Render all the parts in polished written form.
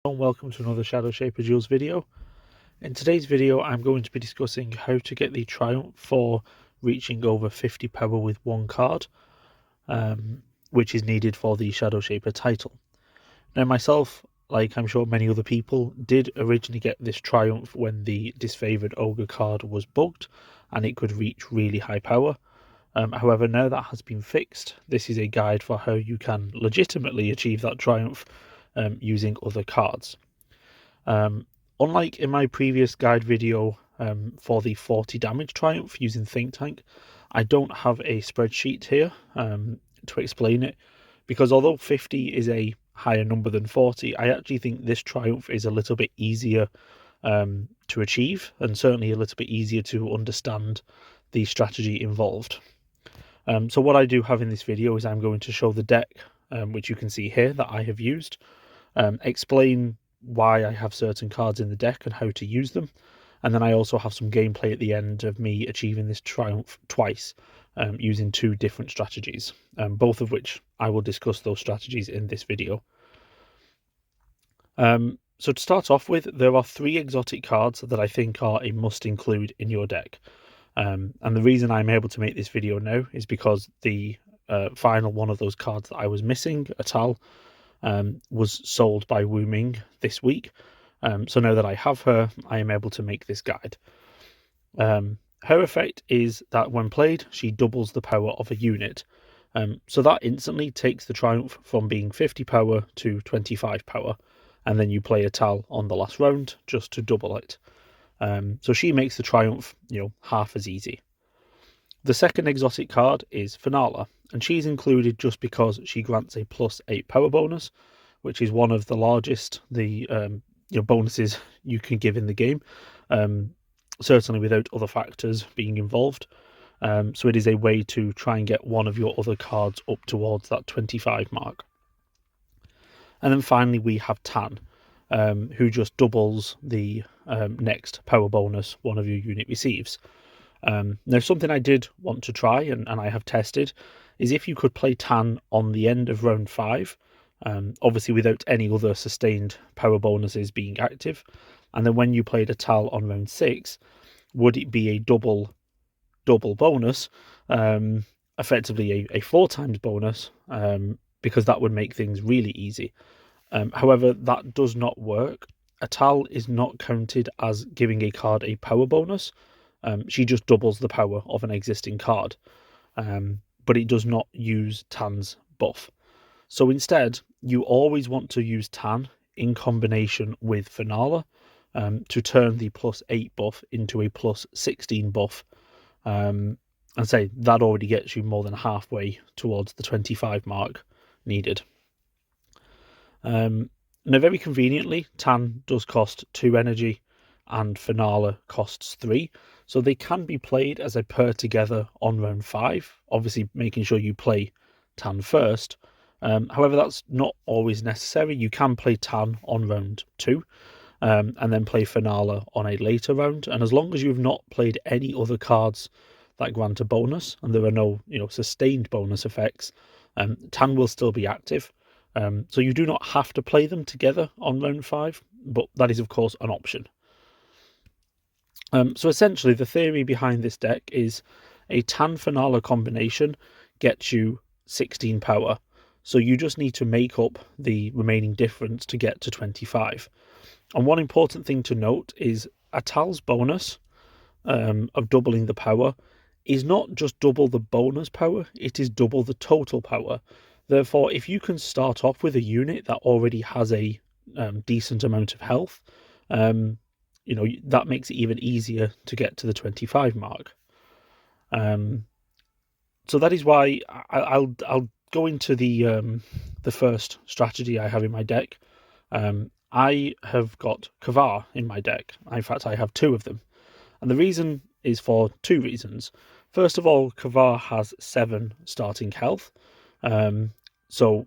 And welcome to another Shadowshaper Duels video. In today's video I'm going to be discussing how to get the triumph for reaching over 50 power with one card, which is needed for the Shadowshaper title. Now myself, like I'm sure many other people, did originally get this triumph when the disfavoured ogre card was bugged and it could reach really high power. However, now that has been fixed, this is a guide for how you can legitimately achieve that triumph using other cards. Unlike in my previous guide video for the 40 damage triumph using Think Tank, I don't have a spreadsheet here to explain it, because although 50 is a higher number than 40, I actually think this triumph is a little bit easier to achieve, and certainly a little bit easier to understand the strategy involved. So what I do have in this video is I'm going to show the deck, which you can see here, that I have used, explain why I have certain cards in the deck and how to use them, and then I also have some gameplay at the end of me achieving this triumph twice using two different strategies, both of which I will discuss those strategies in this video. So to start off with, there are 3 exotic cards that I think are a must include in your deck. And the reason I'm able to make this video now is because the final one of those cards that I was missing, Atal, was sold by Wu Ming this week. So now that I have her, I am able to make this guide. Her effect is that when played, she doubles the power of a unit. So that instantly takes the triumph from being 50 power to 25 power. And then you play Atal on the last round just to double it. So she makes the triumph, half as easy. The second exotic card is Finala, and she's included just because she grants a +8 power bonus, which is one of the largest bonuses you can give in the game, certainly without other factors being involved. So it is a way to try and get one of your other cards up towards that 25 mark. And then finally we have Tan, who just doubles the next power bonus one of your unit receives. Now, something I did want to try, and I have tested, is if you could play Tan on the end of round 5, obviously without any other sustained power bonuses being active, and then when you played a Tal on round 6, would it be a double bonus, effectively a 4 times bonus, because that would make things really easy. However, that does not work. Atal is not counted as giving a card a power bonus. She just doubles the power of an existing card, but it does not use Tan's buff. So instead, you always want to use Tan in combination with Finala to turn the +8 buff into a +16 buff, and say that already gets you more than halfway towards the 25 mark needed. Now, very conveniently, Tan does cost 2 energy and Finala costs 3, so they can be played as a pair together on round 5, obviously making sure you play Tan first. However, that's not always necessary. You can play Tan on round 2 and then play Finala on a later round, and as long as you've not played any other cards that grant a bonus and there are no sustained bonus effects, Tan will still be active. So you do not have to play them together on round 5, but that is of course an option. So essentially the theory behind this deck is a Tan Finala combination gets you 16 power, so you just need to make up the remaining difference to get to 25. And one important thing to note is Atal's bonus of doubling the power is not just double the bonus power, it is double the total power. Therefore, if you can start off with a unit that already has a decent amount of health, that makes it even easier to get to the 25 mark. So that is why I'll go into the first strategy I have in my deck. I have got Kavar in my deck. In fact, I have 2 of them. And the reason is for 2 reasons. First of all, Kavar has 7 starting health. So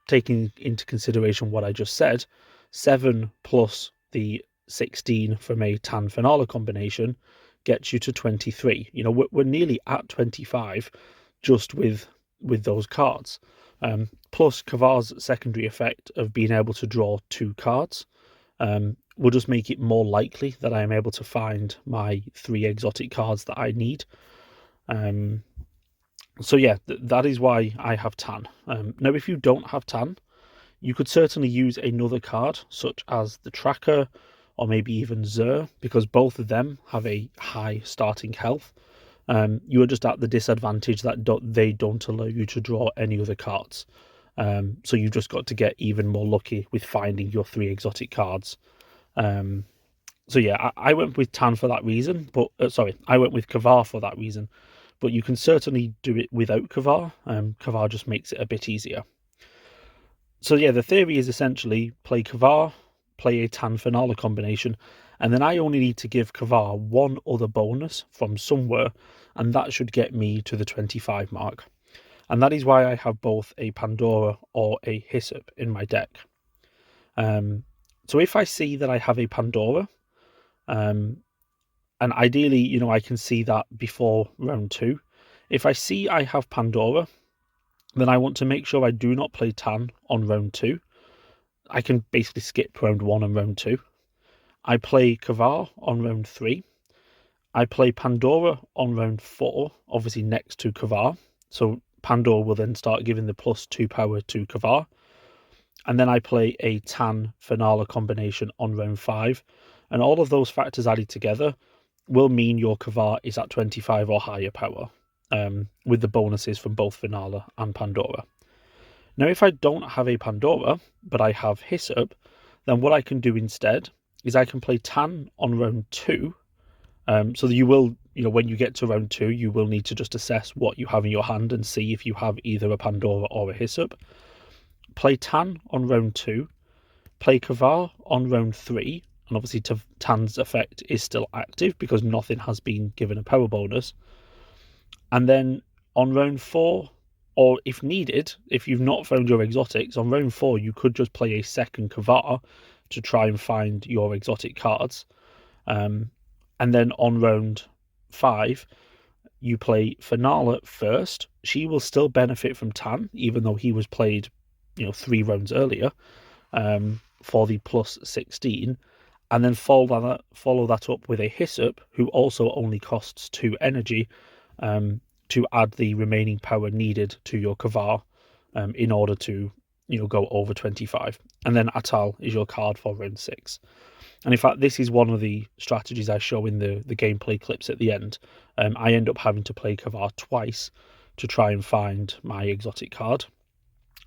taking into consideration what I just said, 7 plus the 16 from a Tan Finala combination gets you to 23. We're nearly at 25 just with those cards. Plus, Kavar's secondary effect of being able to draw 2 cards will just make it more likely that I am able to find my 3 exotic cards that I need. So yeah, that is why I have Tan. Now, if you don't have Tan, you could certainly use another card, such as the Tracker, or maybe even Zur, because both of them have a high starting health. You are just at the disadvantage that they don't allow you to draw any other cards. So you've just got to get even more lucky with finding your 3 exotic cards. So yeah, I went with Tan for that reason, but I went with Kavar for that reason. But you can certainly do it without Kavar. Kavar just makes it a bit easier. So yeah, the theory is essentially play Kavar, play a Tan Finale combination, and then I only need to give Kavar one other bonus from somewhere, and that should get me to the 25 mark. And that is why I have both a Pandora or a Hyssop in my deck. So if I see that I have a Pandora, and ideally, I can see that before round 2. If I see I have Pandora, then I want to make sure I do not play Tan on round 2. I can basically skip round 1 and round 2. I play Kavar on round 3. I play Pandora on round 4, obviously next to Kavar. So Pandora will then start giving the +2 power to Kavar. And then I play a Tan Finale combination on round 5. And all of those factors added together will mean your Kavar is at 25 or higher power, with the bonuses from both Finale and Pandora. Now, if I don't have a Pandora, but I have Hyssop, then what I can do instead is I can play Tan on round 2. So that you will, when you get to round 2, you will need to just assess what you have in your hand and see if you have either a Pandora or a Hyssop. Play Tan on round 2, play Kavar on round 3, and obviously Tan's effect is still active because nothing has been given a power bonus. And then on round 4, or if needed, if you've not found your exotics, on round 4 you could just play a second Kavar to try and find your exotic cards. And then on round 5, you play Finale first. She will still benefit from Tan, even though he was played 3 rounds earlier, for the +16. And then follow that up with a Hyssop, who also only costs 2 energy, to add the remaining power needed to your Kavar, in order to go over 25. And then Atal is your card for round 6. And in fact, this is one of the strategies I show in the gameplay clips at the end. I end up having to play Kavar twice to try and find my exotic card.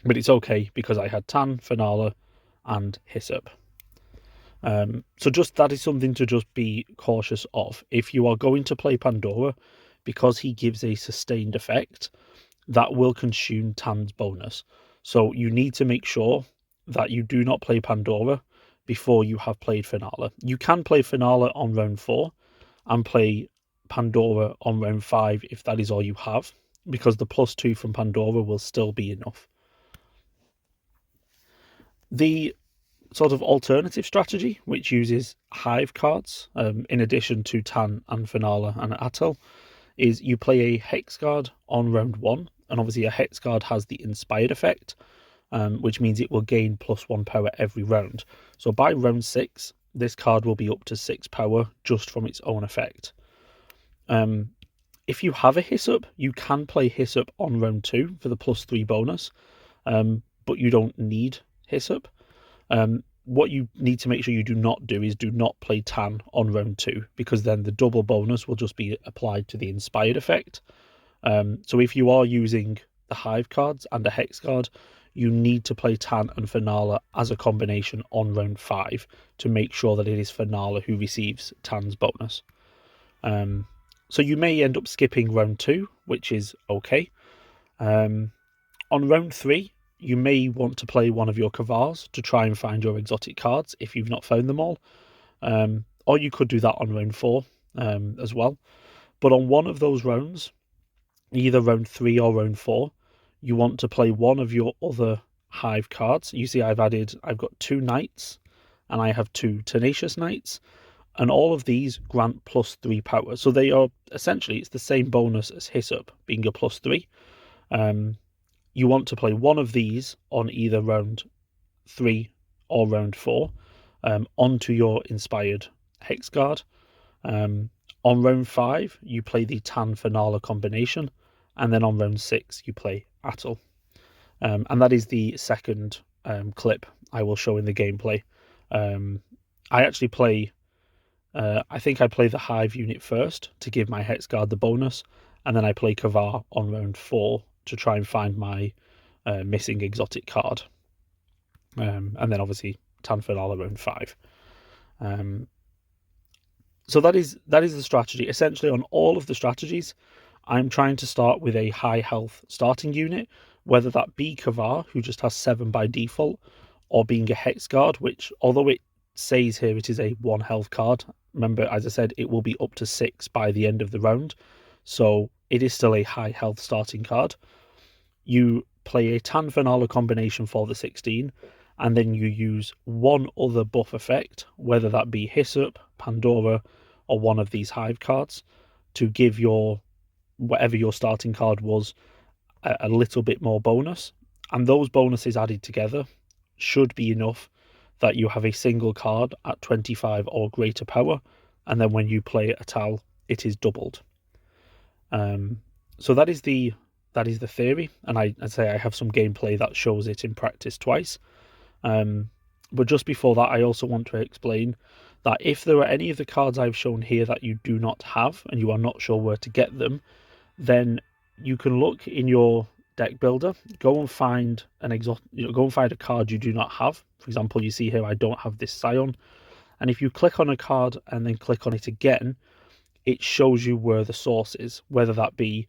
But it's okay because I had Tan, Finale, and Hyssop. So that is something to just be cautious of. If you are going to play Pandora, because he gives a sustained effect, that will consume Tan's bonus. So you need to make sure that you do not play Pandora before you have played Finale. You can play Finale on round 4 and play Pandora on round 5 if that is all you have, because the +2 from Pandora will still be enough. The sort of alternative strategy, which uses Hive cards, in addition to Tan and Finale and Atel, is you play a Hex card on round 1, and obviously a Hex card has the Inspired effect, which means it will gain +1 power every round. So by round 6, this card will be up to 6 power just from its own effect. If you have a Hyssop, you can play Hyssop on round 2 for the +3 bonus, but you don't need Hyssop. What you need to make sure you do not do is do not play Tan on round 2, because then the double bonus will just be applied to the Inspired effect. So if you are using the Hive cards and a Hex card, you need to play Tan and Finale as a combination on round 5 to make sure that it is Finale who receives Tan's bonus. So you may end up skipping round 2, which is okay. On round 3, you may want to play one of your Kavars to try and find your exotic cards if you've not found them all. Or you could do that on round 4 as well. But on one of those rounds, either round 3 or round 4, you want to play one of your other Hive cards. You see I've got 2 Knights and I have 2 Tenacious Knights. And all of these grant +3 power. So they are essentially, it's the same bonus as Hyssop, being a +3. you want to play one of these on either round 3 or round 4 onto your inspired hex guard. On round 5, you play the Tan Fenala combination, and then on round 6, you play Attal. And that is the second clip I will show in the gameplay. I actually play, I think I play the Hive unit first to give my Hex Guard the bonus, and then I play Kavar on round 4 to try and find my missing exotic card. And then obviously Tan Fenala round 5. So that is the strategy. Essentially, on all of the strategies, I'm trying to start with a high health starting unit, whether that be Kavar, who just has 7 by default, or being a Hex Guard, which, although it says here it is a 1 health card, remember, as I said, it will be up to 6 by the end of the round, so it is still a high health starting card. You play a Tan Fenala combination for the 16, and then you use one other buff effect, whether that be Hyssop, Pandora, or one of these Hive cards, to give your whatever your starting card was a little bit more bonus. And those bonuses added together should be enough that you have a single card at 25 or greater power, and then when you play Attal, it is doubled. So that is the theory, and I say I have some gameplay that shows it in practice twice. But just before that, I also want to explain that if there are any of the cards I've shown here that you do not have and you are not sure where to get them, then you can look in your deck builder, go and find go and find a card you do not have. For example, you see here I don't have this Scion, and if you click on a card and then click on it again, it shows you where the source is, whether that be,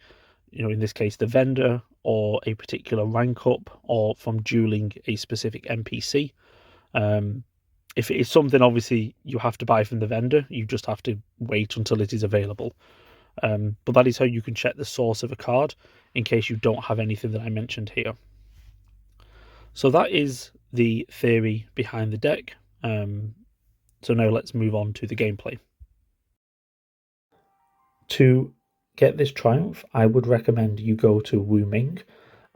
in this case, the vendor, or a particular rank up, or from dueling a specific NPC. If it is something obviously you have to buy from the vendor, you just have to wait until it is available. But that is how you can check the source of a card in case you don't have anything that I mentioned here. So that is the theory behind the deck. So now let's move on to the gameplay. To get this triumph, I would recommend you go to Wu Ming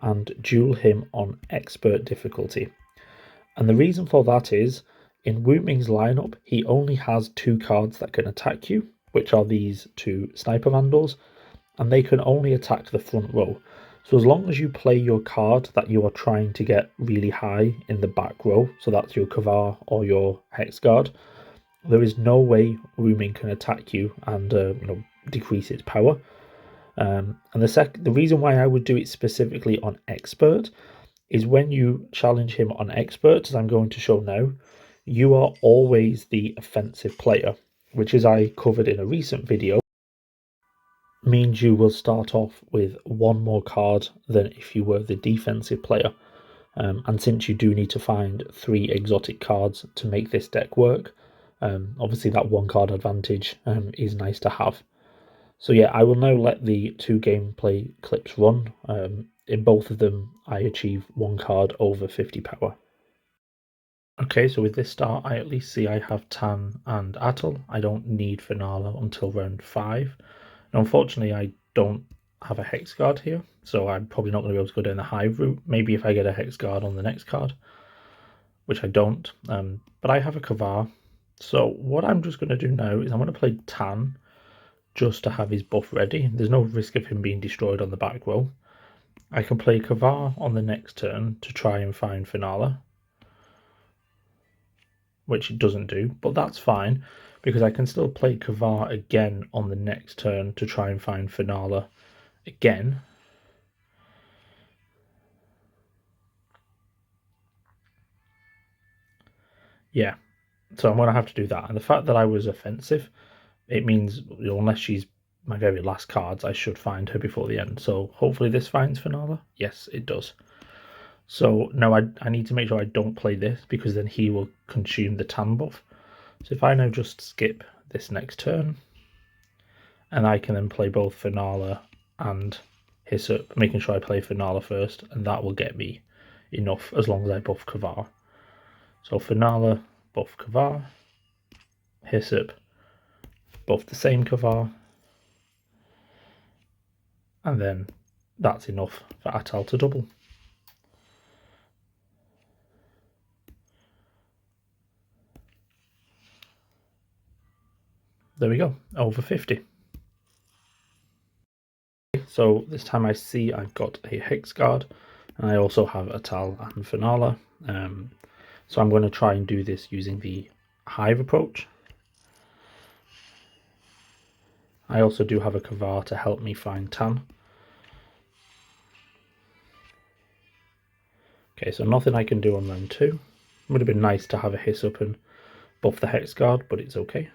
and duel him on expert difficulty. And the reason for that is, in Wu Ming's lineup, he only has 2 cards that can attack you, which are these 2 Sniper Vandals, and they can only attack the front row. So as long as you play your card that you are trying to get really high in the back row, so that's your Kavar or your Hex Guard, there is no way Wu Ming can attack you and decrease its power. And the reason why I would do it specifically on expert is when you challenge him on expert, as I'm going to show now, you are always the offensive player, which, as I covered in a recent video, means you will start off with 1 more card than if you were the defensive player. And since you do need to find 3 exotic cards to make this deck work, obviously that 1 card advantage is nice to have. So yeah, I will now let the 2 gameplay clips run. In both of them, I achieve 1 card over 50 power. Okay, so with this start, I at least see I have Tan and Attal. I don't need Fenala until round 5. Now, unfortunately, I don't have a Hex Guard here, so I'm probably not going to be able to go down the Hive route. Maybe if I get a Hex Guard on the next card, which I don't. But I have a Kavar. So what I'm just going to do now is I'm going to play Tan, just to have his buff ready. There's no risk of him being destroyed on the back row. I can play Kavar on the next turn to try and find Fenala, which it doesn't do, but that's fine, because I can still play Kavar again on the next turn to try and find Fenala again. Yeah, so I'm going to have to do that. And the fact that I was offensive, it means, unless she's my very last cards, I should find her before the end. So hopefully this finds Fenala. Yes, it does. So now I need to make sure I don't play this, because then he will consume the Tan buff. So if I now just skip this next turn, and I can then play both Fenala and Hyssop, making sure I play Fenala first, and that will get me enough as long as I buff Kavar. So Fenala, buff Kavar, Hyssop, buff the same Kavar, and then that's enough for Attal to double. there we go, over 50. So this time I see I've got a Hex Guard, and I also have a Tal and Finala. So I'm going to try and do this using the Hive approach. I also do have a Kavar to help me find Tan. Okay, so nothing I can do on round 2. Would have been nice to have a Hiss up and buff the Hex Guard, but it's okay.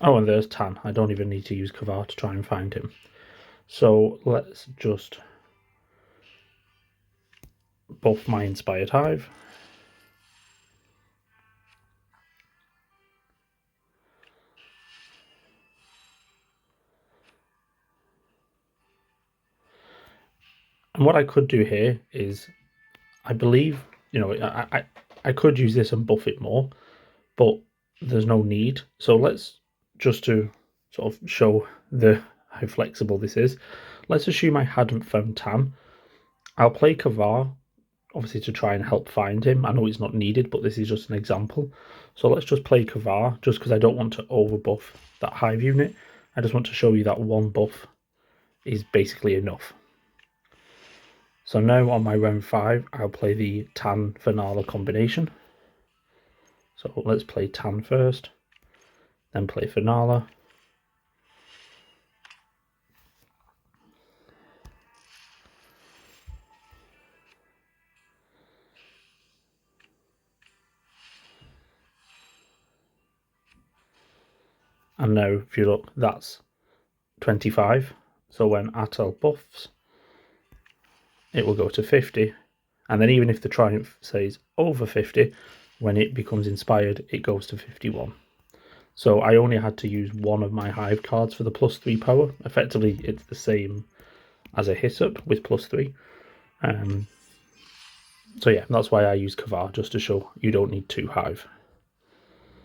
Oh, and there's Tan. I don't even need to use Kavar to try and find him. So let's just buff my Inspired Hive. And what I could do here is, I believe, you know, I could use this and buff it more, but there's no need. So let's, just to sort of show how flexible this is, let's assume I hadn't found Tan. I'll play Kavar, obviously, to try and help find him. I know it's not needed, but this is just an example. So let's just play Kavar, just because I don't want to overbuff that Hive unit. I just want to show you that one buff is basically enough. So now on my round 5, I'll play the Tan Finala combination. So let's play Tan first, then play Finala. And now, if you look, that's 25. So when Atel buffs, it will go to 50. And then even if the Triumph says over 50, when it becomes inspired, it goes to 51. So I only had to use one of my Hive cards for the +3 power. Effectively, it's the same as a Hiss Up with +3. So yeah, that's why I use Kavar, just to show you don't need 2 Hive.